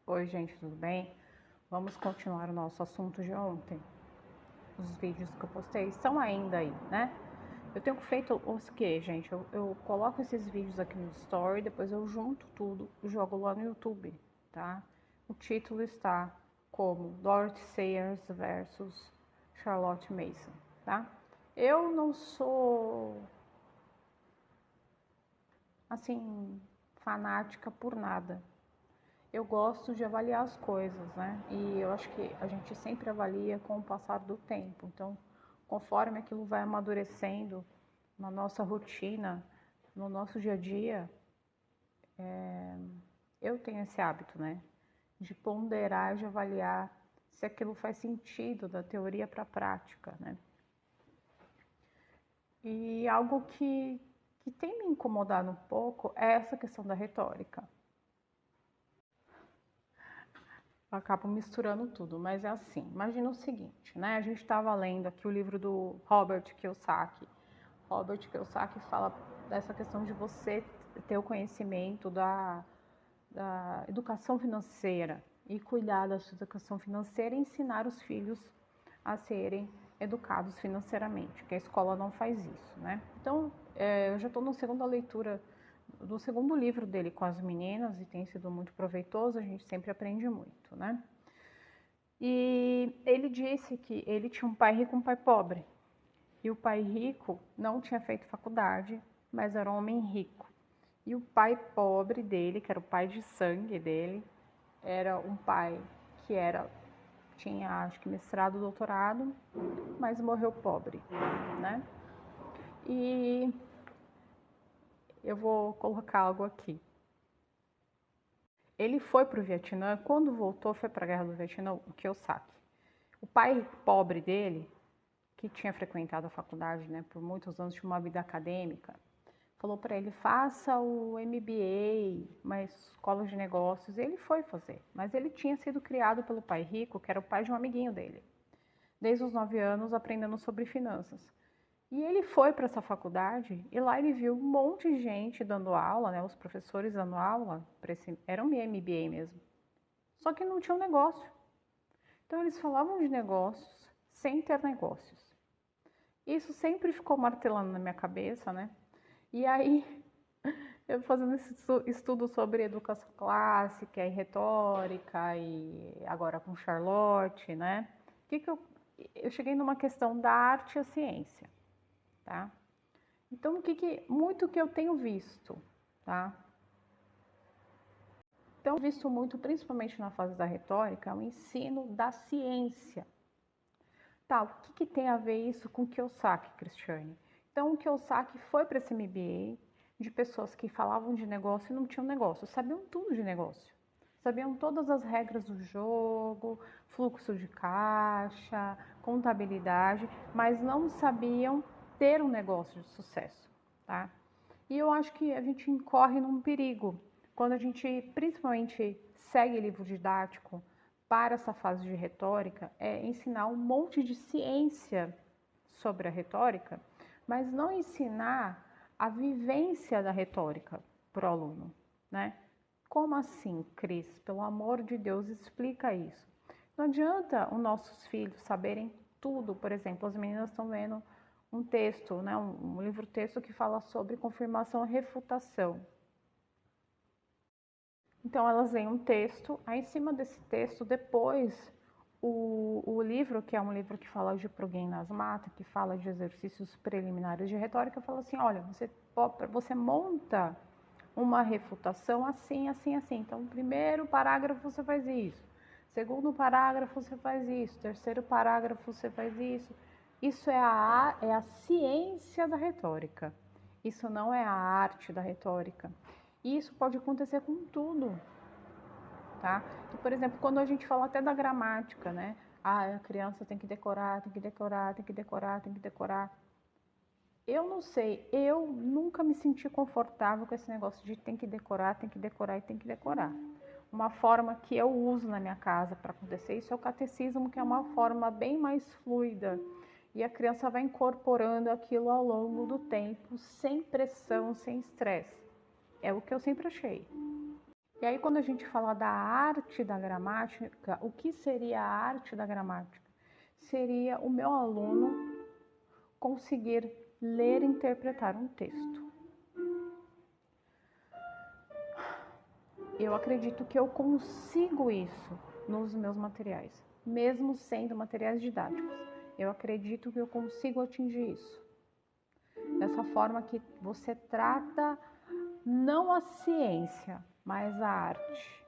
Oi, gente, tudo bem? Vamos continuar o nosso assunto de ontem. Os vídeos que eu postei estão ainda aí, né? Eu tenho feito os que, gente? Eu coloco esses vídeos aqui no Story, depois eu junto tudo e jogo lá no YouTube, tá? O título está como Dorothy Sayers versus Charlotte Mason, tá? Eu não sou, assim, fanática por nada. Eu gosto de avaliar as coisas, né? E eu acho que a gente sempre avalia com o passar do tempo. Então, conforme aquilo vai amadurecendo na nossa rotina, no nosso dia a dia, eu tenho esse hábito, né? De ponderar, de avaliar se aquilo faz sentido da teoria para a prática, né? E algo que tem me incomodado um pouco é essa questão da retórica. Eu acabo misturando tudo, mas é assim, imagina o seguinte, né? A gente estava lendo aqui o livro do Robert Kiyosaki. Robert Kiyosaki fala dessa questão de você ter o conhecimento da educação financeira e cuidar da sua educação financeira e ensinar os filhos a serem educados financeiramente, que a escola não faz isso, né? Então, eu já estou na segunda leitura do segundo livro dele com as meninas e tem sido muito proveitoso, a gente sempre aprende muito, né? E ele disse que ele tinha um pai rico e um pai pobre. E o pai rico não tinha feito faculdade, mas era um homem rico. E o pai pobre dele, que era o pai de sangue dele, era um pai que tinha, acho que mestrado, doutorado, mas morreu pobre, né? E eu vou colocar algo aqui. Ele foi para o Vietnã, quando voltou foi para a Guerra do Vietnã, o Kiyosaki. O pai pobre dele, que tinha frequentado a faculdade, né, por muitos anos, tinha uma vida acadêmica, falou para ele, faça o MBA, uma escola de negócios. Ele foi fazer, mas ele tinha sido criado pelo pai rico, que era o pai de um amiguinho dele, desde os 9 anos aprendendo sobre finanças. E ele foi para essa faculdade e lá ele viu um monte de gente dando aula, né, os professores dando aula, era um MBA mesmo, só que não tinha um negócio. Então eles falavam de negócios sem ter negócios. Isso sempre ficou martelando na minha cabeça, né? E aí, eu fazendo esse estudo sobre educação clássica e retórica, e agora com Charlotte, né? Que eu cheguei numa questão da arte e a ciência, tá? Então, muito que eu tenho visto, tá? Então, visto muito, principalmente na fase da retórica, é o ensino da ciência. Tá, o que tem a ver isso com o Kiyosaki, Cristiane? Então, o Kiyosaki foi para esse MBA de pessoas que falavam de negócio e não tinham negócio, sabiam tudo de negócio. Sabiam todas as regras do jogo, fluxo de caixa, contabilidade, mas não sabiam ter um negócio de sucesso, tá? E eu acho que a gente incorre num perigo quando a gente, principalmente, segue livro didático para essa fase de retórica, é ensinar um monte de ciência sobre a retórica, mas não ensinar a vivência da retórica para o aluno, né? Como assim, Cris? Pelo amor de Deus, explica isso. Não adianta os nossos filhos saberem tudo. Por exemplo, as meninas estão vendo um texto, né, um livro-texto que fala sobre confirmação e refutação. Então, elas leem um texto, aí em cima desse texto, depois, o livro, que é um livro que fala de prognosmata, que fala de exercícios preliminares de retórica, fala assim, olha, você monta uma refutação assim, assim, assim. Então, no primeiro parágrafo você faz isso, segundo parágrafo você faz isso, terceiro parágrafo você faz isso. Isso é a ciência da retórica. Isso não é a arte da retórica. E isso pode acontecer com tudo, tá? Então, por exemplo, quando a gente fala até da gramática, né? Ah, a criança tem que decorar, tem que decorar, tem que decorar, tem que decorar. Eu não sei, eu nunca me senti confortável com esse negócio de tem que decorar, tem que decorar e tem que decorar. Uma forma que eu uso na minha casa para acontecer isso é o catecismo, que é uma forma bem mais fluida. E a criança vai incorporando aquilo ao longo do tempo, sem pressão, sem estresse. É o que eu sempre achei. E aí, quando a gente fala da arte da gramática, o que seria a arte da gramática? Seria o meu aluno conseguir ler e interpretar um texto. Eu acredito que eu consigo isso nos meus materiais, mesmo sendo materiais didáticos. Eu acredito que eu consigo atingir isso. Dessa forma que você trata não a ciência, mas a arte.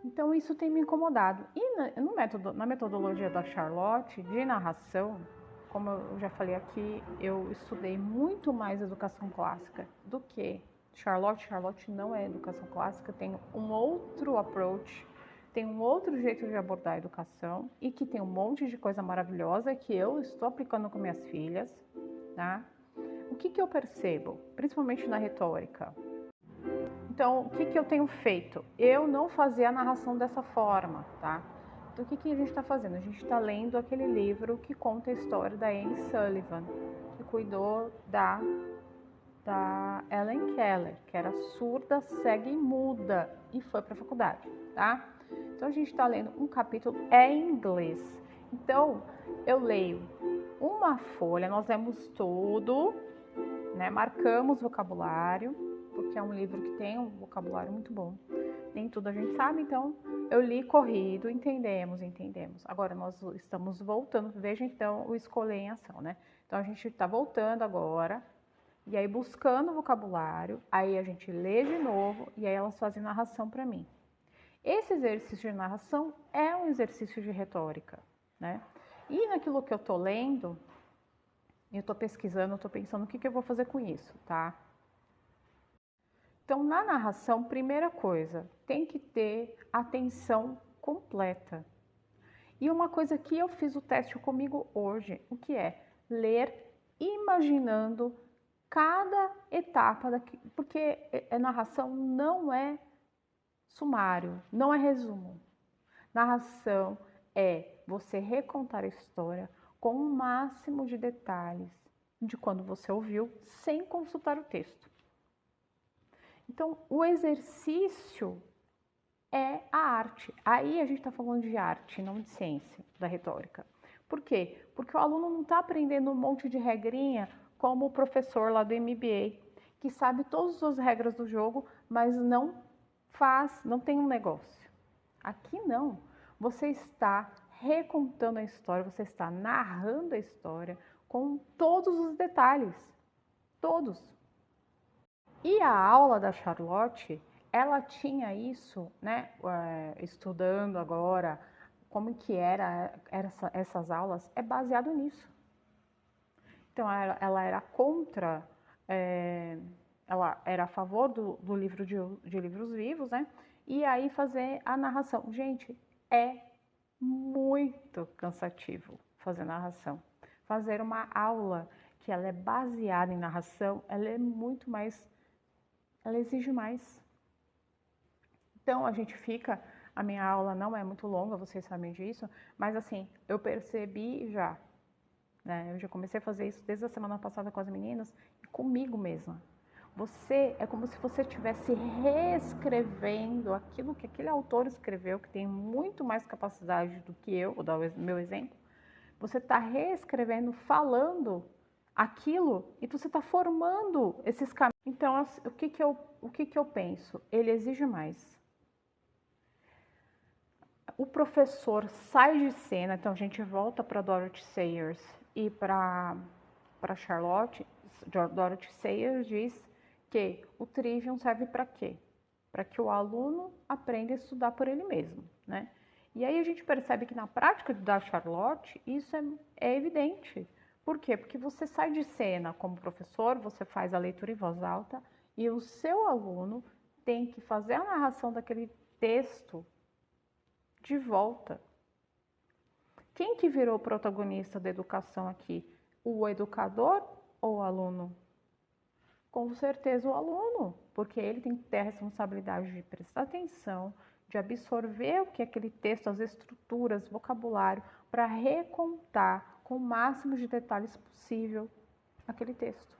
Então isso tem me incomodado. E na metodologia da Charlotte, de narração, como eu já falei aqui, eu estudei muito mais educação clássica do que Charlotte. Charlotte não é educação clássica, tem um outro approach, tem um outro jeito de abordar a educação e que tem um monte de coisa maravilhosa que eu estou aplicando com minhas filhas, tá? O que eu percebo, principalmente na retórica? Então, o que eu tenho feito? Eu não fazia a narração dessa forma, tá? Então, o que a gente está fazendo? A gente está lendo aquele livro que conta a história da Anne Sullivan, que cuidou da Ellen Keller, que era surda, cega e muda, e foi para a faculdade, tá? Então, a gente está lendo um capítulo em inglês. Então, eu leio uma folha, nós lemos tudo, né? Marcamos vocabulário, porque é um livro que tem um vocabulário muito bom. Nem tudo a gente sabe, então eu li corrido, entendemos. Agora nós estamos voltando, veja então o escolher em ação, né? Então a gente está voltando agora, e aí buscando o vocabulário, aí a gente lê de novo, e aí elas fazem narração para mim. Esse exercício de narração é um exercício de retórica, né? E naquilo que eu tô lendo, eu tô pesquisando, eu tô pensando o que eu vou fazer com isso, tá? Então, na narração, primeira coisa, tem que ter atenção completa. E uma coisa que eu fiz o teste comigo hoje, o que é? Ler imaginando cada etapa daqui, porque a narração não é sumário, não é resumo. Narração é você recontar a história com o máximo de detalhes de quando você ouviu, sem consultar o texto. Então, o exercício é a arte. Aí a gente está falando de arte, não de ciência, da retórica. Por quê? Porque o aluno não está aprendendo um monte de regrinha como o professor lá do MBA, que sabe todas as regras do jogo, mas não tem um negócio. Aqui não. Você está recontando a história, você está narrando a história com todos os detalhes. Todos. E a aula da Charlotte, ela tinha isso, né, estudando agora, como que era essas aulas, é baseado nisso. Então, ela era contra, ela era a favor do livro de livros vivos, né, e aí fazer a narração. Gente, é muito cansativo fazer narração. Fazer uma aula que ela é baseada em narração, ela é muito mais, ela exige mais. Então, a minha aula não é muito longa, vocês sabem disso, mas assim, eu percebi já, né? Eu já comecei a fazer isso desde a semana passada com as meninas e comigo mesma. É como se você estivesse reescrevendo aquilo que aquele autor escreveu, que tem muito mais capacidade do que eu, vou dar o meu exemplo. Você está reescrevendo, falando aquilo e você está formando esses caminhos. Então, o que eu penso? Ele exige mais. O professor sai de cena, então a gente volta para Dorothy Sayers e para Charlotte. Dorothy Sayers diz que o Trivium serve para quê? Para que o aluno aprenda a estudar por ele mesmo, né? E aí a gente percebe que na prática da Charlotte isso é evidente. Por quê? Porque você sai de cena como professor, você faz a leitura em voz alta e o seu aluno tem que fazer a narração daquele texto de volta. Quem que virou o protagonista da educação aqui? O educador ou o aluno? Com certeza o aluno, porque ele tem que ter a responsabilidade de prestar atenção, de absorver o que é aquele texto, as estruturas, vocabulário, para recontar com o máximo de detalhes possível aquele texto.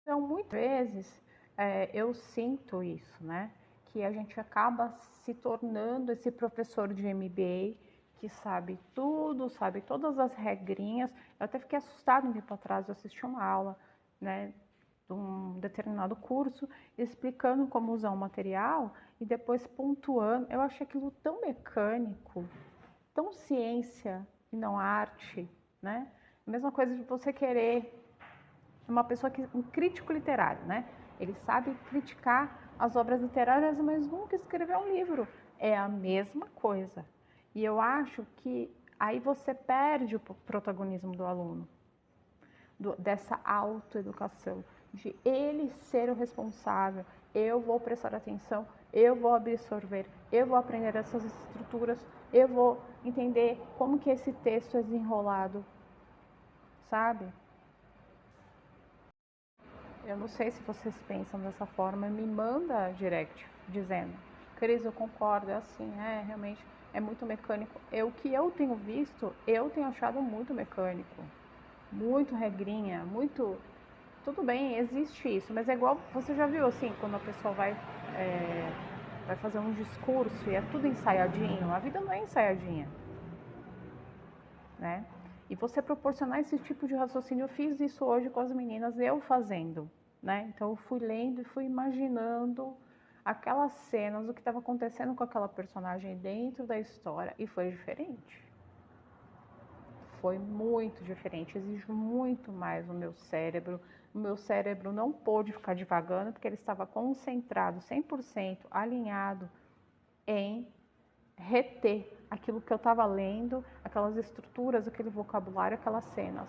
Então, muitas vezes, eu sinto isso, né? Que a gente acaba se tornando esse professor de MBA que sabe tudo, sabe todas as regrinhas. Eu até fiquei assustada um tempo atrás, eu assisti uma aula, né, de um determinado curso, explicando como usar um material e depois pontuando. Eu achei aquilo tão mecânico, tão ciência e não arte, né? A mesma coisa de você querer uma pessoa que um crítico literário, né? Ele sabe criticar as obras literárias, mas nunca escreveu um livro. É a mesma coisa. E eu acho que aí você perde o protagonismo do aluno, dessa autoeducação, de ele ser o responsável. Eu vou prestar atenção, eu vou absorver, eu vou aprender essas estruturas, eu vou entender como que esse texto é desenrolado, sabe? Eu não sei se vocês pensam dessa forma, me manda direct dizendo, Cris, eu concordo, é assim, realmente é muito mecânico. O que eu tenho visto, eu tenho achado muito mecânico, muito regrinha, muito. Tudo bem, existe isso, mas é igual, você já viu assim, quando a pessoa vai fazer um discurso e é tudo ensaiadinho, a vida não é ensaiadinha, né? E você proporcionar esse tipo de raciocínio, eu fiz isso hoje com as meninas, eu fazendo, né? Então eu fui lendo e fui imaginando aquelas cenas, o que estava acontecendo com aquela personagem dentro da história, e foi diferente. Foi muito diferente, exige muito mais no meu cérebro. O meu cérebro não pôde ficar divagando, porque ele estava concentrado, 100% alinhado em reter aquilo que eu estava lendo, aquelas estruturas, aquele vocabulário, aquelas cenas.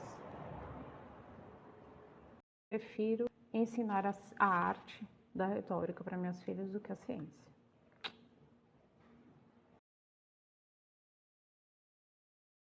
Eu prefiro ensinar a arte da retórica para minhas filhas do que a ciência.